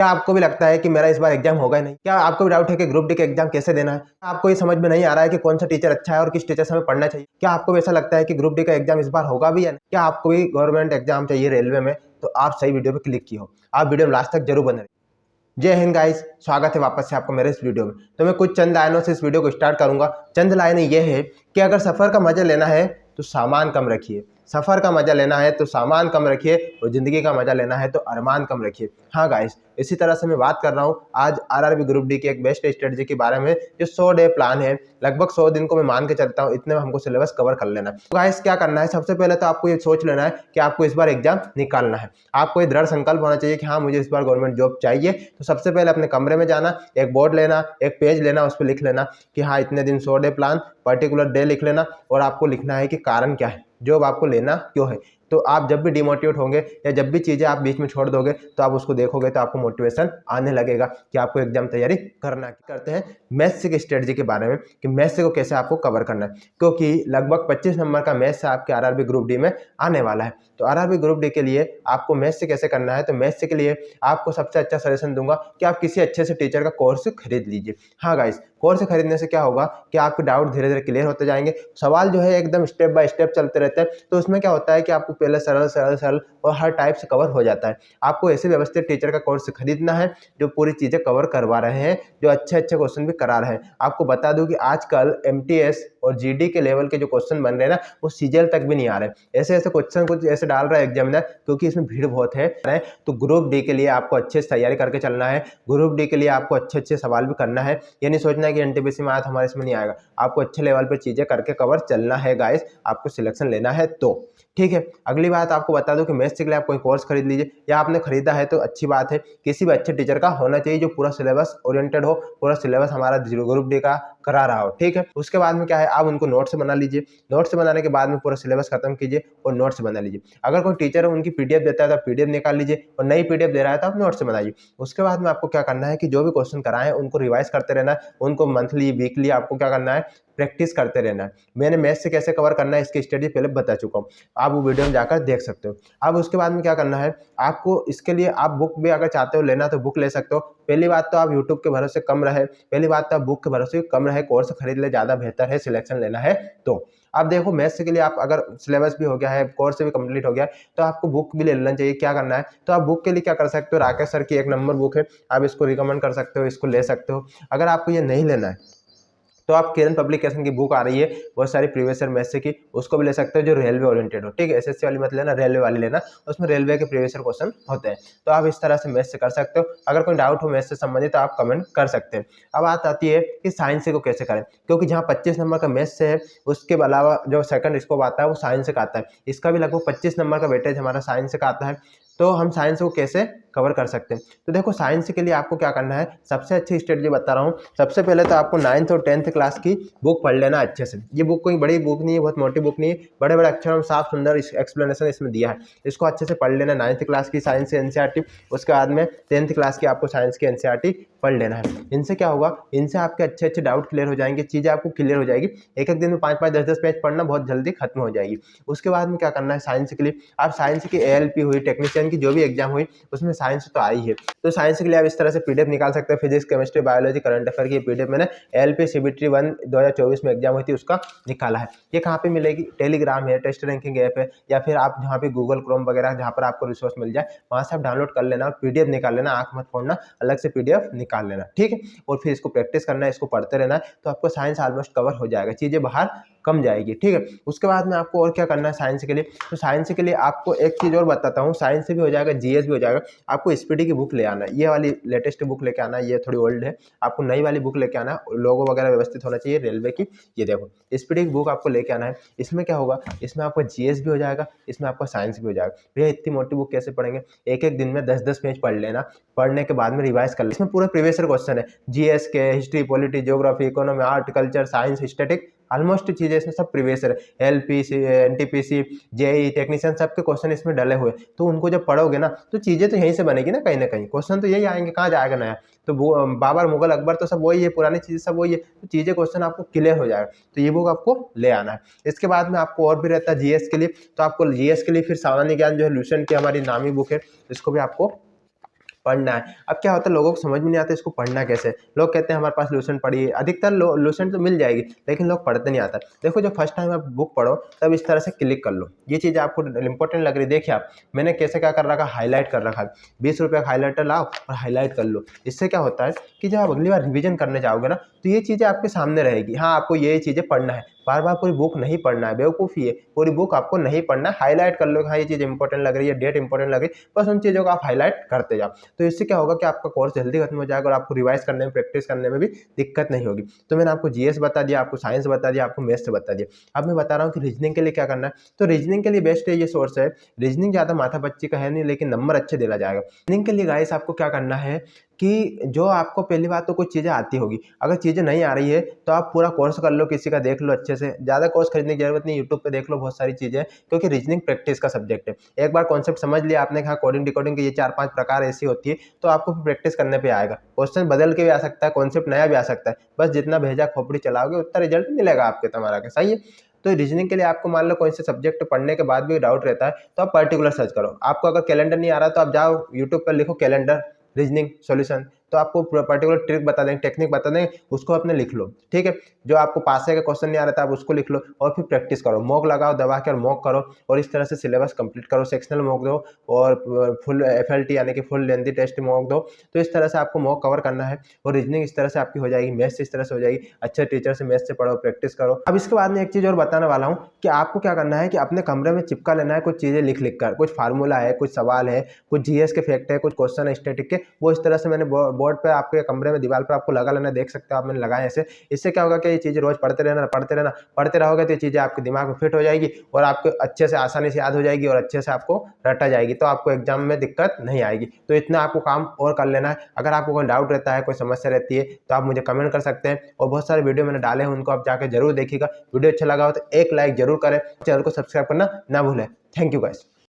क्या आपको भी लगता है कि मेरा इस बार एग्जाम होगा ही नहीं? क्या आपको भी डाउट है कि ग्रुप डी का एग्जाम कैसे देना है? आपको ये समझ में नहीं आ रहा है कि कौन सा टीचर अच्छा है और किस टीचर से हमें पढ़ना चाहिए? क्या आपको भी ऐसा लगता है कि ग्रुप डी का एग्जाम इस बार होगा भी या नहीं? क्या आपको भी गवर्नमेंट एग्जाम चाहिए रेलवे में? तो आप सही वीडियो पे क्लिक किए हो। आप वीडियो में लास्ट तक जरूर बने रहिए। जय हिंद गाइस, स्वागत है वापस से आपको मेरे इस वीडियो में। तो मैं कुछ चंद लाइनों से इस वीडियो को स्टार्ट करूंगा। चंद लाइनें ये है कि अगर सफर का मजा लेना है तो सामान कम रखिए, सफर का मजा लेना है तो सामान कम रखिए, और जिंदगी का मजा लेना है तो अरमान कम रखिए। हाँ गाइस, इसी तरह से मैं बात कर रहा हूँ आज आरआरबी ग्रुप डी की एक बेस्ट स्ट्रेटजी के बारे में, जो 100 डे प्लान है। लगभग 100 दिन को मैं मान के चलता हूँ, इतने में हमको सिलेबस कवर कर लेना है। तो गाइस क्या करना है, सबसे पहले तो आपको ये सोच लेना है कि आपको इस बार एग्जाम निकालना है। आपको ये दृढ़ संकल्प होना चाहिए कि हाँ मुझे इस बार गवर्नमेंट जॉब चाहिए। तो सबसे पहले अपने कमरे में जाना, एक बोर्ड लेना, एक पेज लेना, उस पर लिख लेना कि हाँ इतने दिन 100 डे प्लान, पर्टिकुलर डे लिख लेना, और आपको लिखना है कि कारण क्या है, जॉब आपको लेना क्यों है। तो आप जब भी डिमोटिवेट होंगे या जब भी चीज़ें आप बीच में छोड़ दोगे तो आप उसको देखोगे तो आपको मोटिवेशन आने लगेगा कि आपको एग्जाम तैयारी करते हैं मैथ्स की स्ट्रेटजी के बारे में कि मैथ्स को कैसे आपको कवर करना है, क्योंकि लगभग 25 नंबर का मैथ्स आपके आरआरबी ग्रुप डी में आने वाला है। तो आरआरबी ग्रुप डी के लिए आपको मैथ्स कैसे करना है, तो मैथ्स के लिए आपको सबसे अच्छा सजेशन दूंगा कि आप किसी अच्छे से टीचर का कोर्स खरीद लीजिए। हाँ गाइस, कोर्स खरीदने से क्या होगा कि आपके डाउट धीरे धीरे क्लियर होते जाएंगे। सवाल जो है एकदम स्टेप बाय स्टेप चलते रहते हैं, तो उसमें क्या होता है कि आपको पहले सरल सरल सरल और हर टाइप से कवर हो जाता है। आपको ऐसे व्यवस्थित टीचर का कोर्स खरीदना है जो पूरी चीज़ें कवर करवा रहे हैं, जो अच्छे अच्छे क्वेश्चन भी करा रहे हैं। आपको बता दूं कि आजकल एमटीएस और जीडी के लेवल के जो क्वेश्चन बन रहे हैं ना, वो सीजीएल तक भी नहीं आ रहे। ऐसे ऐसे क्वेश्चन कुछ ऐसे डाल रहा है एग्जामिनर, क्योंकि इसमें भीड़ बहुत है। तो ग्रुप डी के लिए आपको अच्छे से तैयारी करके चलना है। ग्रुप डी के लिए आपको अच्छे अच्छे सवाल भी करना है। ये नहीं सोचना है कि एनटीपीसी में आया तो हमारे इसमें नहीं आएगा। आपको अच्छे लेवल पर चीजें करके कवर चलना है गाइस, आपको सिलेक्शन लेना है तो ठीक है। अगली बात आपको बता दूं कि मैथ्स के लिए आप कोई कोर्स खरीद लीजिए, या आपने खरीदा है तो अच्छी बात है। किसी भी अच्छे टीचर का होना चाहिए जो पूरा सिलेबस ओरिएंटेड हो, पूरा सिलेबस हमारा ग्रुप डी का करा रहा हो, ठीक है। उसके बाद में क्या है, आप उनको नोट्स बना लीजिए। नोट्स बनाने के बाद में पूरा सिलेबस खत्म कीजिए और नोट्स बना लीजिए। अगर कोई टीचर है उनकी पीडीएफ देता है तो आप पीडीएफ निकाल लीजिए, और नई पीडीएफ दे रहा है तो आप नोट्स बनाइए। उसके बाद में आपको क्या करना है कि जो भी क्वेश्चन कराए हैं उनको रिवाइज करते रहना है। उनको मंथली वीकली आपको क्या करना है, प्रैक्टिस करते रहना है। मैंने मैथ्स से कैसे कवर करना है इसकी स्टडी पहले बता चुका हूँ, आप वो वीडियो में जाकर देख सकते हो। अब उसके बाद में क्या करना है आपको, इसके लिए आप बुक भी अगर चाहते हो लेना तो बुक ले सकते हो। पहली बात तो आप यूट्यूब के भरोसे कम रहे, पहली बात तो आप बुक के भरोसे कम रहे, कोर्स खरीद ले, ज़्यादा बेहतर है सिलेक्शन लेना है तो। आप देखो मैथ्स के लिए आप अगर सिलेबस भी हो गया है, कोर्स भी कंप्लीट हो गया है, तो आपको बुक भी ले लेना चाहिए। क्या करना है, तो आप बुक के लिए क्या कर सकते हो, राकेश सर की 1 नंबर बुक है, आप इसको रिकमेंड कर सकते हो, इसको ले सकते हो। अगर आपको ये नहीं लेना है तो आप किरण पब्लिकेशन की बुक आ रही है बहुत सारी प्रीवियस ईयर मैथ्स की, उसको भी ले सकते हो जो रेलवे ओरिएंटेड हो, ठीक है। एसएससी वाली मत लेना, रेलवे वाली लेना, उसमें रेलवे के प्रीवियस ईयर क्वेश्चन होते हैं। तो आप इस तरह से मैथ्स से कर सकते हो। अगर कोई डाउट हो मैथ्स से संबंधित तो आप कमेंट कर सकते हैं। अब बात आती है कि साइंस को कैसे करें, क्योंकि जहाँ 25 नंबर का मैथ्स से है, उसके अलावा जो सेकंड स्कोप आता है वो साइंस का आता है। इसका भी लगभग 25 नंबर का वेटेज हमारा साइंस का आता है। तो हम साइंस को कैसे कवर कर सकते हैं, तो देखो साइंस के लिए आपको क्या करना है, सबसे अच्छी स्ट्रेटजी बता रहा हूँ। सबसे पहले तो आपको 9th और 10th क्लास की बुक पढ़ लेना अच्छे से। ये बुक कोई बड़ी बुक नहीं है, बहुत मोटी बुक नहीं है, बड़े बड़े अक्षरों में साफ सुंदर एक्सप्लेनेशन इसमें दिया है। इसको अच्छे से पढ़ लेना, 9th क्लास की साइंस एनसीईआरटी, उसके बाद में 10th क्लास की आपको साइंस की एनसीईआरटी पढ़ लेना है। इनसे क्या होगा, इनसे आपके अच्छे अच्छे डाउट क्लियर हो जाएंगे, चीज़ें आपको क्लियर हो जाएगी। एक एक दिन में 5-5 10-10 पेज पढ़ना बहुत जल्दी खत्म हो जाएगी। उसके बाद में क्या करना है, साइंस के लिए आप साइंस की एएलपी हुई, टेक्नीशियन की जो भी एग्जाम हुई, उसमें साइंस तो आई है। तो साइंस के लिए आप इस तरह से पीडीएफ निकाल सकते हैं। Physics, chemistry, biology, current affair की पीडीएफ मैंने एलपी सीबीटी 1 2024 में एग्जाम हुई थी उसका निकाला है। ये कहाँ पे मिलेगी, टेलीग्राम है, टेस्ट रैंकिंग ऐप है, या फिर आप जहाँ पे गूगल क्रोम वगैरह जहाँ पर आपको रिसोर्स मिल जाए वहाँ से आप डाउनलोड कर लेना और पीडीएफ निकाल लेना, आंख मत फोड़ना, अलग से पीडीएफ निकाल लेना, ठीक है। और फिर इसको प्रैक्टिस करना है, इसको पढ़ते रहना है, तो आपको साइंस ऑलमोस्ट कवर हो जाएगा, चीज़ें बाहर कम जाएगी, ठीक है। उसके बाद में आपको और क्या करना है साइंस के लिए, तो साइंस के लिए आपको एक चीज़ और बताता हूँ, साइंस से भी हो जाएगा, जीएस भी हो जाएगा। आपको स्पीडी की बुक ले आना है, ये वाली लेटेस्ट बुक लेके आना है, ये थोड़ी ओल्ड है, आपको नई वाली बुक लेके आना है, लोगो वगैरह व्यवस्थित होना चाहिए रेलवे की। ये देखो स्पीडी की बुक आपको लेके आना है। इसमें क्या होगा, इसमें आपका जीएस भी हो जाएगा, इसमें आपका साइंस भी हो जाएगा। भैया इतनी मोटी बुक कैसे पढ़ेंगे, एक एक दिन में 10-10 पेज पढ़ लेना, पढ़ने के बाद में रिवाइज कर लेना। इसमें पूरे प्रीवियस ईयर क्वेश्चन है, जीएस के, history, polity, geography, economy, art, culture, science, static, almost चीज़ें इसमें सब प्रीवियस है। एलपीसी, एनटीपीसी, जेई, टेक्नीशियन, सबके क्वेश्चन इसमें डले हुए, तो उनको जब पढ़ोगे ना तो चीज़ें तो यहीं से बनेगी ना कहीं, क्वेश्चन तो यही आएंगे, कहाँ जाएगा नया। तो वो बाबर, मुगल, अकबर तो सब वही है, पुरानी चीज़ें सब वही है, तो चीज़ें क्वेश्चन आपको क्लियर हो जाएगा। तो ये बुक आपको ले आना है। इसके बाद में आपको और भी रहता है जीएस के लिए, तो आपको जीएस के लिए फिर सामान्य ज्ञान जो है लूसेंट की हमारी नामी बुक है, इसको भी आपको पढ़ना है। अब क्या होता है लोगों को समझ में नहीं आता इसको पढ़ना कैसे। लोग कहते हैं हमारे पास लुसेंट पढ़ी है, अधिकतर लुसेंट तो मिल जाएगी लेकिन लोग पढ़ते नहीं आता। देखो जब फर्स्ट टाइम आप बुक पढ़ो तब इस तरह से क्लिक कर लो, ये चीज़ आपको इंपॉर्टेंट लग रही है। देखिए आप मैंने कैसे क्या कर रखा, हाईलाइट कर रखा है। 20 रुपये का हाईलाइटर लाओ और हाईलाइट कर लो। इससे क्या होता है कि जब आप अगली बार रिवीजन करने जाओगे ना तो ये चीज़ें आपके सामने रहेगी। हाँ आपको ये चीज़ें पढ़ना है, बार बार पूरी बुक नहीं पढ़ना है, बेवकूफ़ी है। पूरी बुक आपको नहीं पढ़ना है, हाईलाइट कर लो कि हाँ ये चीज़ इंपॉर्टेंट लग रही है, डेट इंपॉर्टेंट लग रही है, बस उन चीज़ों को आप हाईलाइट करते जाओ। तो इससे क्या होगा कि आपका कोर्स जल्दी खत्म हो जाएगा और आपको रिवाइज करने में, प्रैक्टिस करने में भी दिक्कत नहीं होगी। तो मैंने आपको जीएस बता दिया, आपको साइंस बता दिया, आपको मैथ्स बता दिया। अब मैं बता रहा हूँ कि रीजनिंग के लिए क्या करना है। तो रीजनिंग के लिए बेस्ट ये सोर्स है। रीजनिंग ज़्यादा माथापच्ची का है नहीं लेकिन नंबर अच्छे दिला जाएगा। रीजनिंग के लिए गाइस आपको क्या करना है कि जो आपको पहली बात तो कुछ चीज़ें आती होगी, अगर चीज़ें नहीं आ रही है तो आप पूरा कोर्स कर लो, किसी का देख लो अच्छे से। ज़्यादा कोर्स खरीदने की जरूरत नहीं, यूट्यूब पे देख लो बहुत सारी चीज़ें, क्योंकि रीजनिंग प्रैक्टिस का सब्जेक्ट है। एक बार कॉन्सेप्ट समझ लिया आपने, कहा कोडिंग डिकोडिंग के ये 4-5 प्रकार ऐसी होती है, तो आपको प्रैक्टिस करने पे आएगा। क्वेश्चन बदल के भी आ सकता है, कॉन्सेप्ट नया भी आ सकता है, बस जितना भेजा खोपड़ी चलाओगे उतना रिजल्ट मिलेगा आपके तुम्हारा का। सही है। तो रीजनिंग के लिए आपको मान लो कोई से सब्जेक्ट पढ़ने के बाद भी डाउट रहता है तो आप पर्टिकुलर सर्च करो। आपको अगर कैलेंडर नहीं आ रहा तो आप जाओ यूट्यूब पर लिखो कैलेंडर रीजनिंग सॉल्यूशन, तो आपको पर्टिकुलर ट्रिक बता देंगे, टेक्निक बता देंगे, उसको अपने लिख लो। ठीक है। जो आपको पास का क्वेश्चन नहीं आ रहा था आप उसको लिख लो और फिर प्रैक्टिस करो, मॉक लगाओ, दबा कर मॉक करो और इस तरह से सिलेबस कंप्लीट करो। सेक्शनल मॉक दो और फुल एफएलटी यानी कि फुल लेंथी टेस्ट मॉक दो। तो इस तरह से आपको मॉक कवर करना है और रीजनिंग इस तरह से आपकी हो जाएगी, मैथ्स इस तरह से हो जाएगी। अच्छे टीचर से मैथ्स से पढ़ो, प्रैक्टिस करो। अब इसके बाद में एक चीज़ और बताने वाला हूँ कि आपको क्या करना है कि अपने कमरे में चिपका लेना है कुछ चीज़ें लिख लिख कर, कुछ फार्मूला है, कुछ सवाल है, कुछ जीएस के फैक्ट है, कुछ क्वेश्चन है स्टैटिक के, वो इस तरह से मैंने बोर्ड पे आपके कमरे में दीवार पर आपको लगा लेना, देख सकते हो आप मैंने लगाए ऐसे। इससे क्या होगा कि ये चीज़ें रोज पढ़ते रहना, पढ़ते रहोगे तो ये चीज़ें आपके दिमाग में फिट हो जाएगी और आपको अच्छे से आसानी से याद हो जाएगी और अच्छे से आपको रटा जाएगी, तो आपको एग्जाम में दिक्कत नहीं आएगी। तो इतना आपको काम और कर लेना है। अगर आपको कोई डाउट रहता है, कोई समस्या रहती है तो आप मुझे कमेंट कर सकते हैं और बहुत सारे वीडियो मैंने डाले हैं उनको आप जाकर जरूर देखिएगा। वीडियो अच्छा लगा हो तो एक लाइक जरूर करें, चैनल को सब्सक्राइब करना ना भूलें। Thank you guys.